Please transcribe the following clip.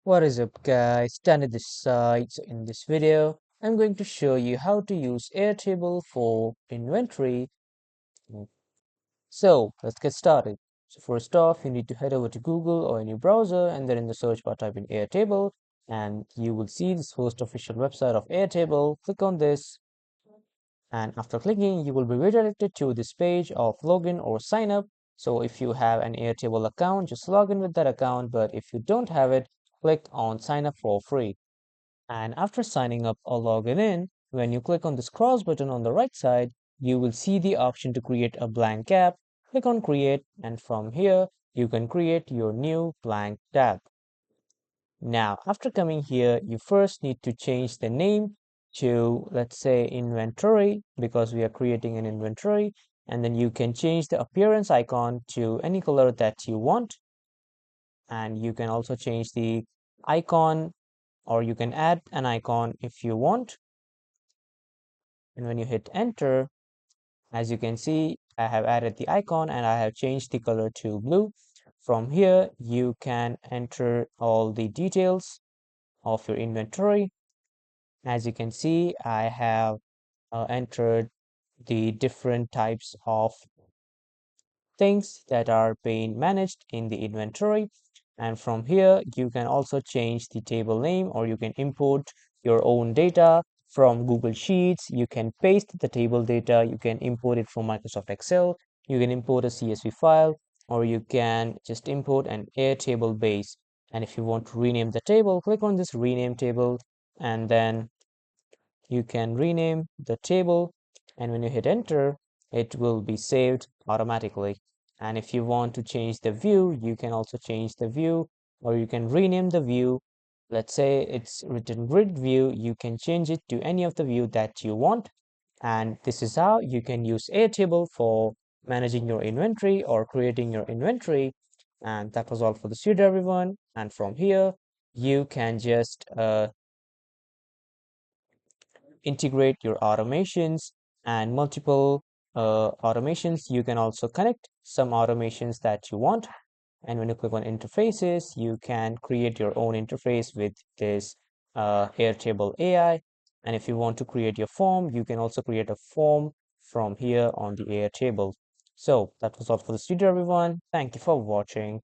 What is up guys, Danny this side. So in this video, I'm going to show you how to use Airtable for inventory. So let's get started. So first off, you need to head over to Google or any browser and then in the search bar type in Airtable and you will see this first official website of Airtable. Click on this and after clicking, you will be redirected to this page of login or sign up. So if you have an Airtable account, just log in with that account. But if you don't have it, click on sign up for free. And after signing up or logging in, when you click on this cross button on the right side, you will see the option to create a blank tab. Click on create and from here, you can create your new blank tab. Now, after coming here, you first need to change the name to, let's say, inventory, because we are creating an inventory. And then you can change the appearance icon to any color that you want. And you can also change the icon, or you can add an icon if you want. And when you hit enter, as you can see, I have added the icon and I have changed the color to blue. From here, you can enter all the details of your inventory. As you can see, I have entered the different types of things that are being managed in the inventory. And from here, you can also change the table name or you can import your own data from Google Sheets. You can paste the table data. You can import it from Microsoft Excel. You can import a CSV file or you can just import an Airtable base. And if you want to rename the table, click on this rename table and then you can rename the table, and when you hit enter, it will be saved automatically. And if you want to change the view, you can also change the view, or you can rename the view. Let's say it's written grid view, you can change it to any of the view that you want. And this is how you can use Airtable for managing your inventory or creating your inventory. And that was all for this video, everyone. And from here, you can just integrate your automations and multiple automations. You can also connect some automations that you want. And when you click on interfaces, you can create your own interface with this Airtable AI. And if you want to create your form, you can also create a form from here on the Airtable. So that was all for this video, everyone. Thank you for watching.